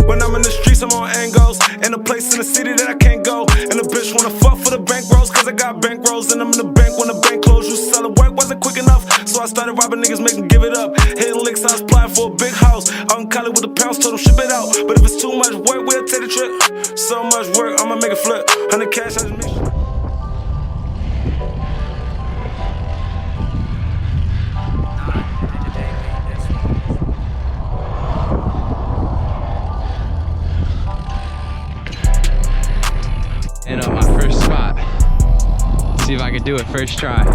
When I'm in the streets, I'm on angles. In a place in the city that I can't go. And the bitch wanna fuck for the bank rolls, cause I got bank rolls. And I'm in the bank when the bank closed. You selling work wasn't quick enough, so I started robbing niggas, make them give it up. Hitting licks, I was applying for a big house. Out in Cali with the pounds, told them ship it out. But if it's too much work, we'll take the trip. So much work, I'ma make it flip. 100 cash, I just make sure. And on my first spot, see if I can do it first try.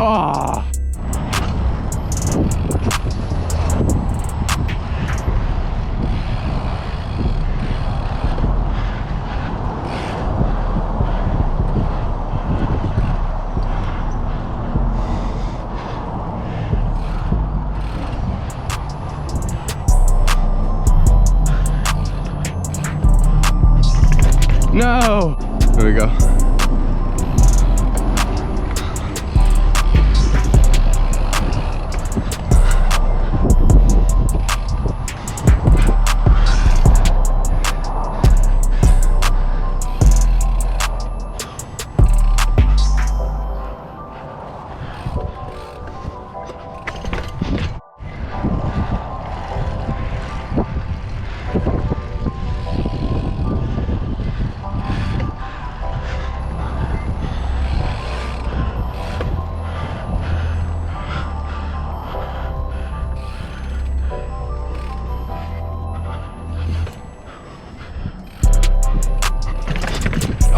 Oh. No. There we go.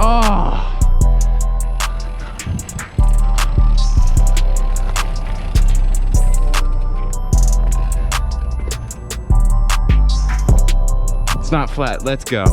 Oh. It's not flat, let's go.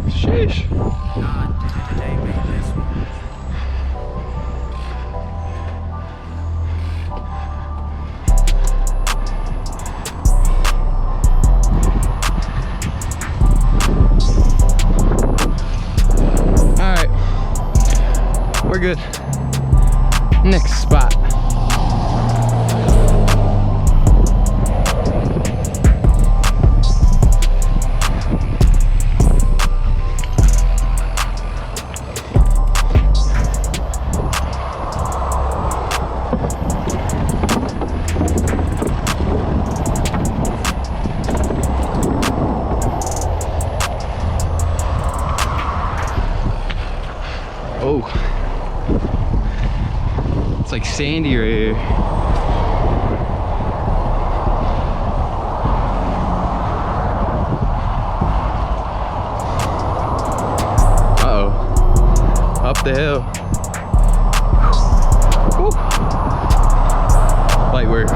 Sheesh. All right, we're good. Next spot. Oh, it's like sandy right here. Uh-oh, up the hill. Woo. Light work.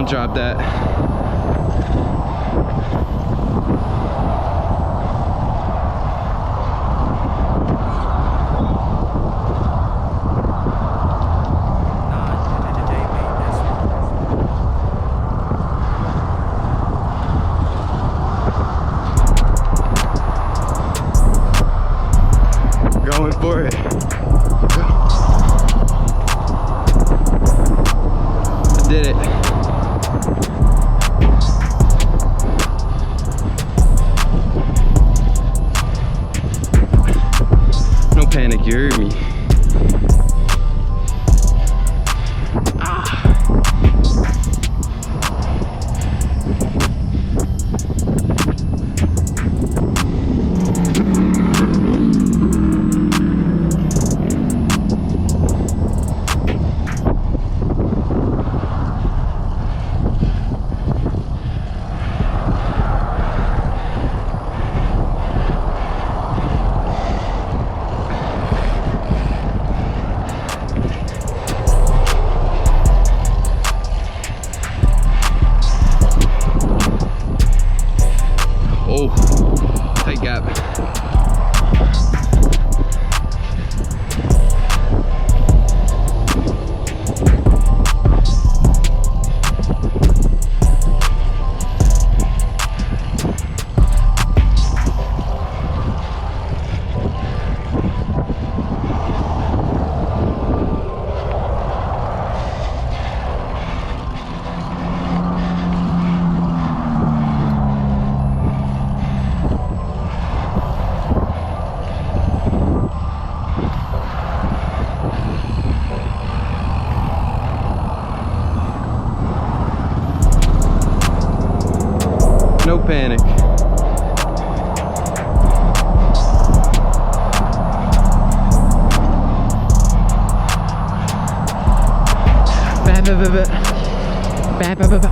Don't drop that. Going for it. I did it. No panic, you heard me. Tight gap. No panic. Ba ba ba ba. Ba ba ba ba.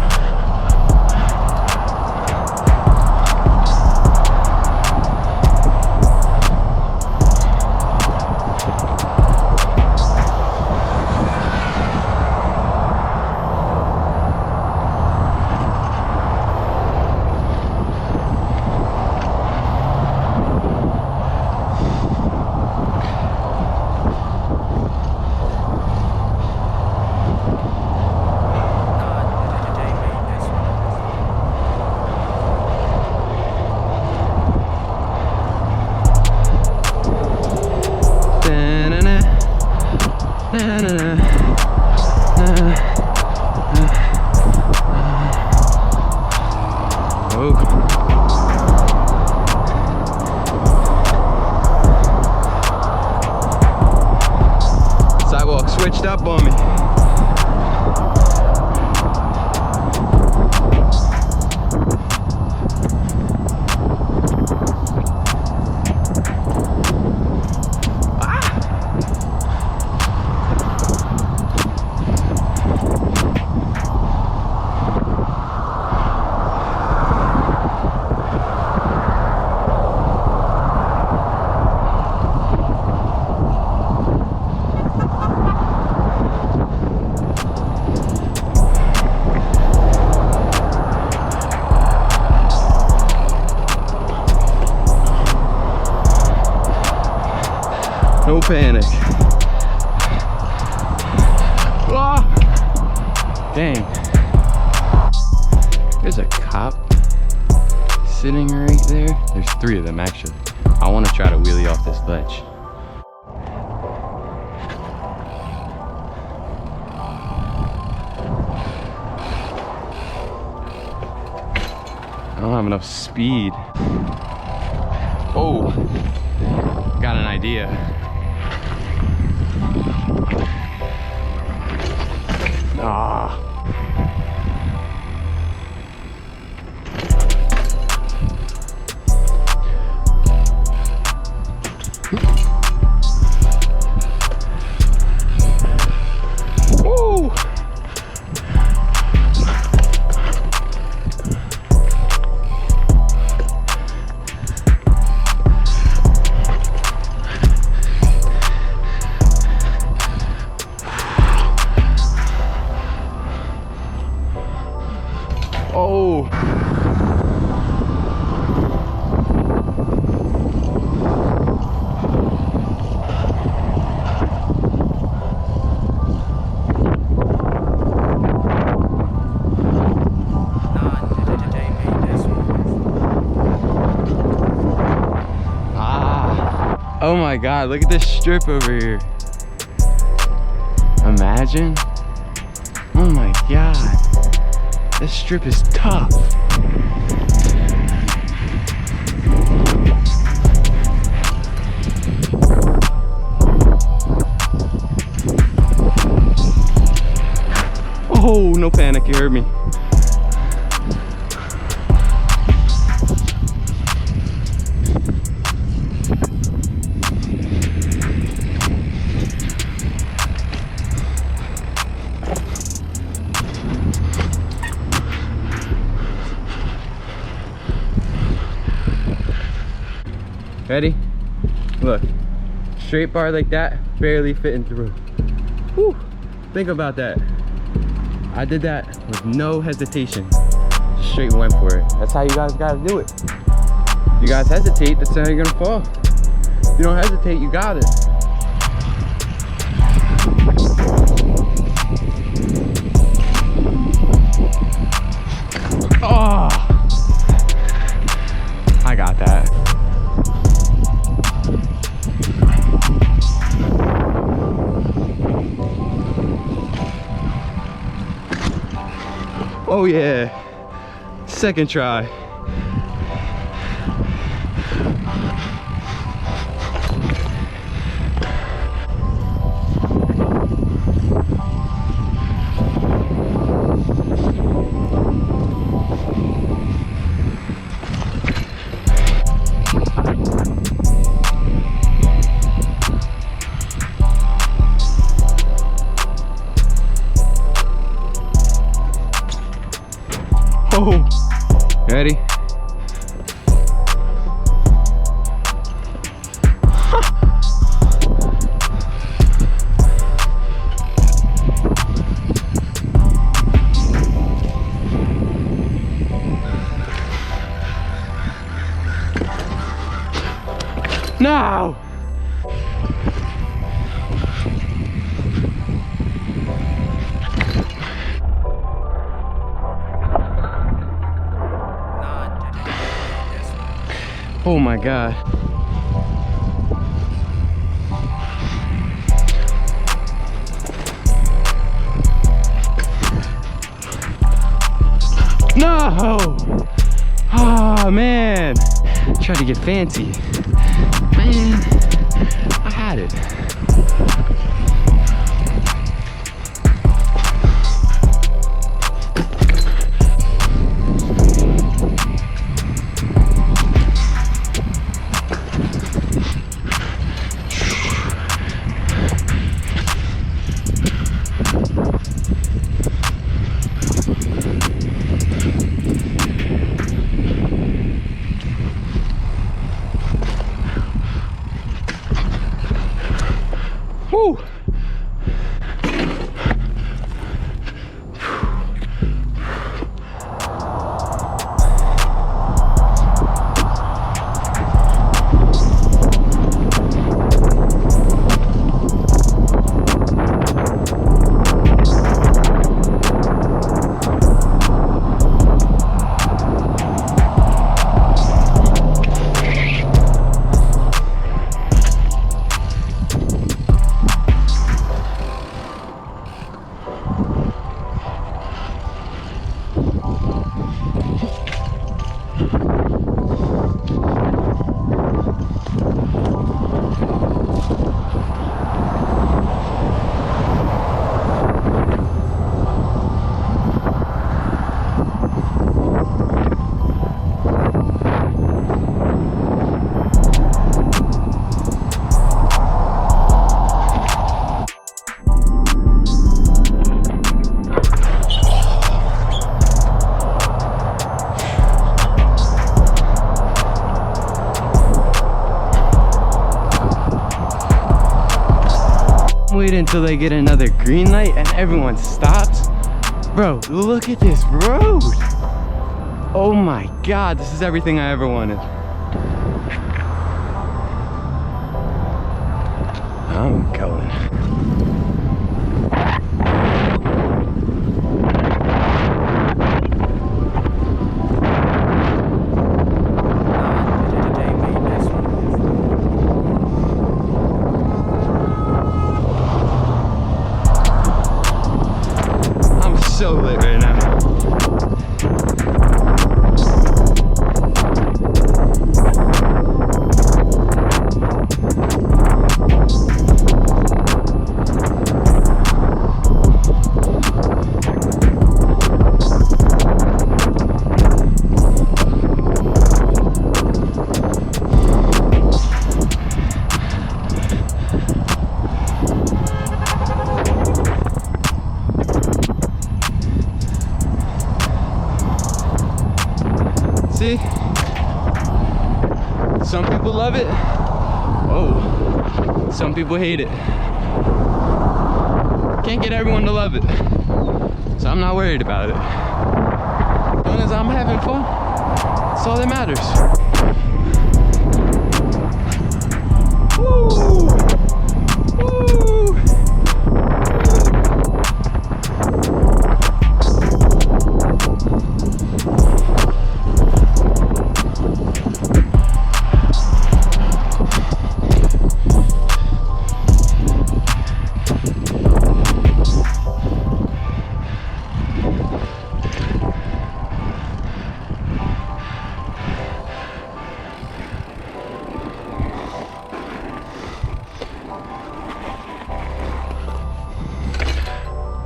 Sidewalk switched up on me. No panic. Ah! Dang. There's a cop sitting right there. There's 3 of them actually. I want to try to wheelie off this ledge. I don't have enough speed. Oh, got an idea. Ah. Woo. Whoa! Oh my God, look at this strip over here. Imagine. Oh my God. This strip is tough. Oh, no panic, you heard me. Ready? Look, straight bar like that, barely fitting through. Whew. Think about that. I did that with no hesitation. Just straight went for it. That's how you guys gotta do it. You guys hesitate, that's how you're gonna fall. If you don't hesitate, you got it. Oh! I got that. Oh yeah, second try. Oh, ready? No! Oh my God. No! Oh man. Tried to get fancy. Man, I had it. Woo! Wait until they get another green light and everyone stops. Bro, look at this road. Oh my God, this is everything I ever wanted. I'm going. I'm so lit right now. See? Some people love it. Oh, some people hate it. Can't get everyone to love it. So I'm not worried about it. As long as I'm having fun, that's all that matters. Woo! Woo!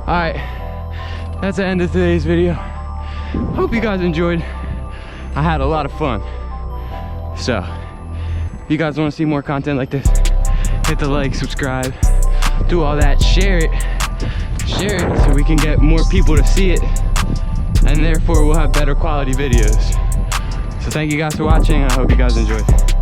Alright, that's the end of today's video. Hope you guys enjoyed. I had a lot of fun. So, if you guys want to see more content like this, hit the like, subscribe, do all that, share it so we can get more people to see it, and therefore we'll have better quality videos. So thank you guys for watching, and I hope you guys enjoyed.